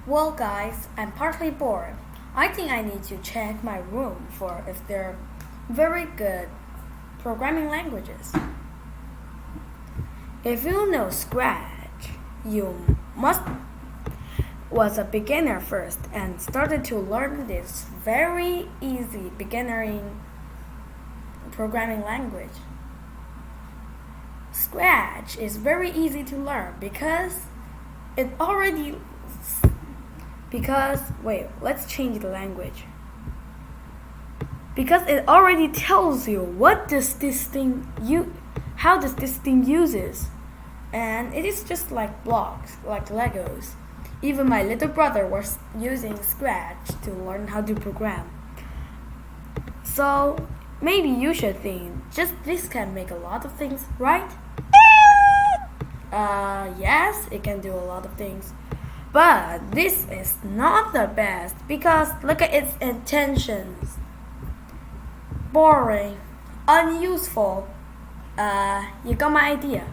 Well, guys, I'm partly bored. I think I need to check my room for if they're very good programming languages. If you know Scratch, you must was a beginner first and started to learn this very easy beginnering programming language. Scratch is very easy to learn let's change the language. Because it already tells you how does this thing uses. And it is just like blocks, like Legos. Even my little brother was using Scratch to learn how to program. So maybe you should think, just this can make a lot of things, right? Yes, it can do a lot of things. But this is not the best because look at its intentions. Boring, unuseful. You got my idea.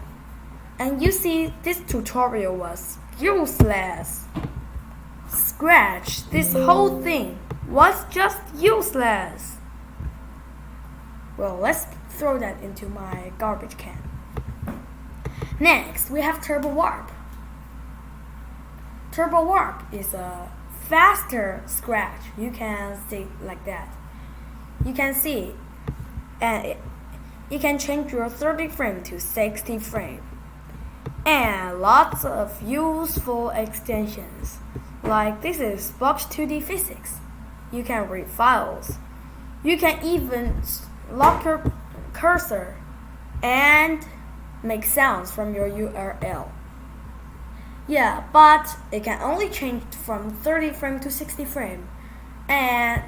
And you see, this tutorial was useless. Scratch, this whole thing was just useless. Well, let's throw that into my garbage can. Next, we have Turbowarp. Turbowarp is a faster Scratch. You can see like that. You can see, and you can change your 30 frame to 60 frame. And lots of useful extensions. Like this is Box 2D Physics. You can read files. You can even lock your cursor and make sounds from your URL. Yeah, but it can only change from 30 frame to 60 frame. And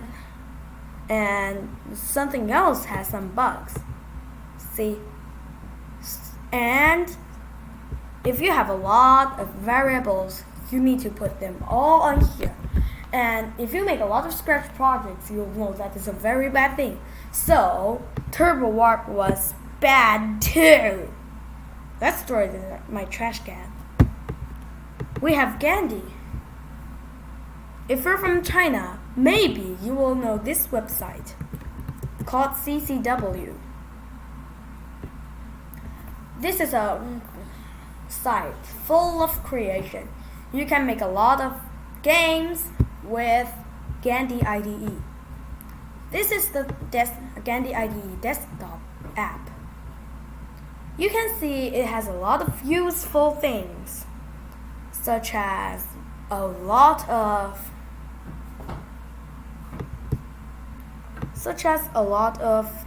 something else has some bugs. See? And if you have a lot of variables, you need to put them all on here. And if you make a lot of Scratch projects, you'll know that is a very bad thing. So, Turbowarp was bad too. Let's throw it in my trash can. We have Gandi. If you're from China, maybe you will know this website called ccw. This is a site full of creation. You can make a lot of games with Gandi IDE. This is the Gandi IDE desktop app. You can see it has a lot of useful things, such as a lot of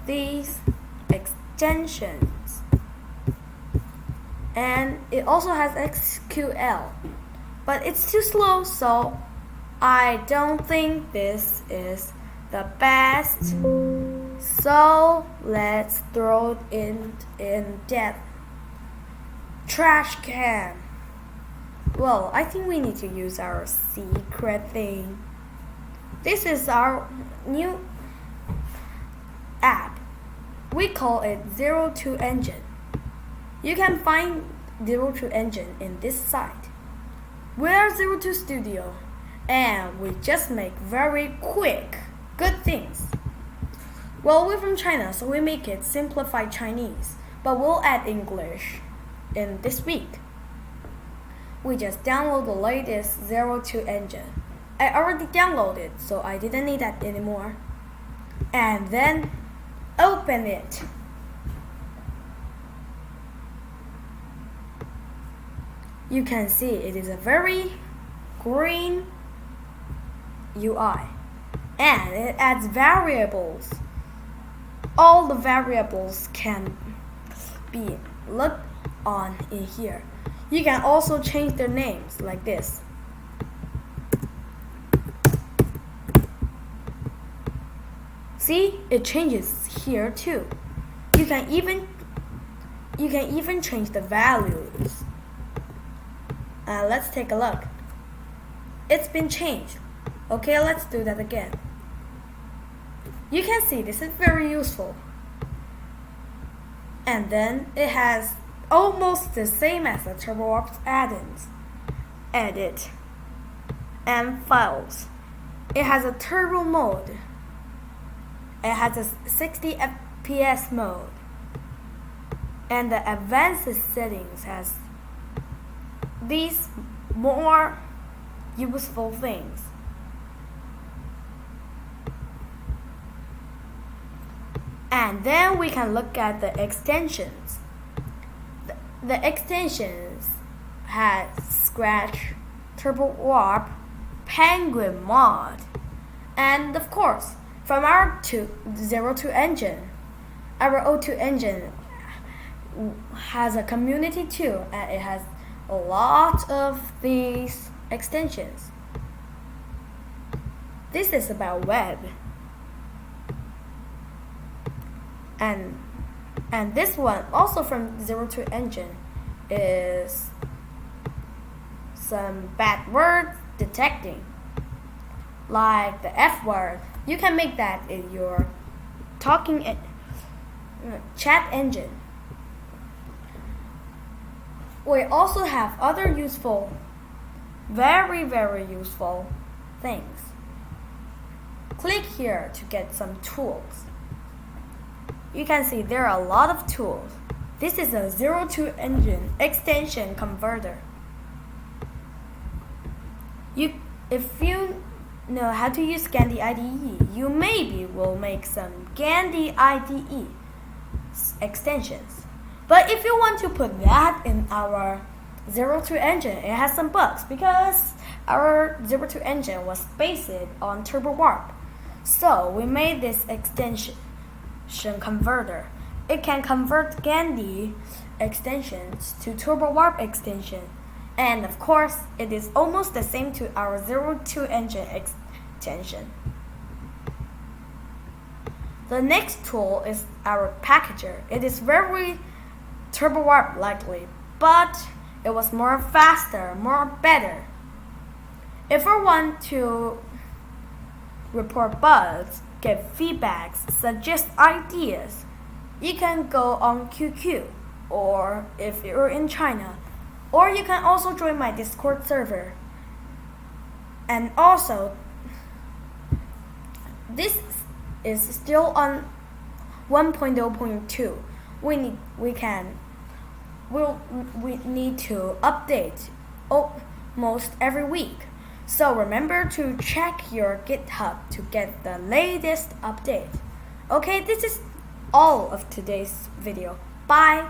these extensions. And it also has SQL, but it's too slow, so I don't think this is the best. So let's throw it in that trash can. Well, I think we need to use our secret thing. This is our new app. We call it 02Engine. You can find 02Engine in this site. We're 02 Studio, and we just make very quick, good things. Well, we're from China, so we make it simplified Chinese, but we'll add English in this week. We just download the latest 02Engine. I already downloaded, so I didn't need that anymore. And then open it. You can see it is a very green UI, and it adds variables. All the variables can be looked on in here. You can also change their names like this. See, it changes here too. You can even change the values. Let's take a look. It's been changed. Okay, let's do that again. You can see this is very useful. And then it has almost the same as the Turbowarp's add-ins. Edit. and files. It has a turbo mode. It has a 60 FPS mode. And the advanced settings has these more useful things. And then we can look at the extensions. The extensions has Scratch, Turbowarp, Penguin mod, and of course, from our 02Engine, our 02Engine has a community too, and it has a lot of these extensions. This is about web. And this one, also from 02Engine, is some bad word detecting, like the F word. You can make that in your chat engine. We also have other useful, very useful things. Click here to get some tools. You can see there are a lot of tools. This is a 02Engine extension converter. If you know how to use Gandi IDE, you maybe will make some Gandi IDE extensions. But if you want to put that in our 02Engine, it has some bugs because our 02Engine was based on Turbowarp. So we made this extension converter. It can convert Gandi extensions to Turbowarp extension. And of course, it is almost the same to our 02Engine extension. The next tool is our packager. It is very Turbowarp likely, but it was more faster, more better. If we want to report bugs, give feedbacks, suggest ideas, you can go on QQ, or if you're in China, or you can also join my Discord server. And also, this is still on 1.0.2. We need to update almost every week. So remember to check your GitHub to get the latest update. Okay, this is all of today's video. Bye!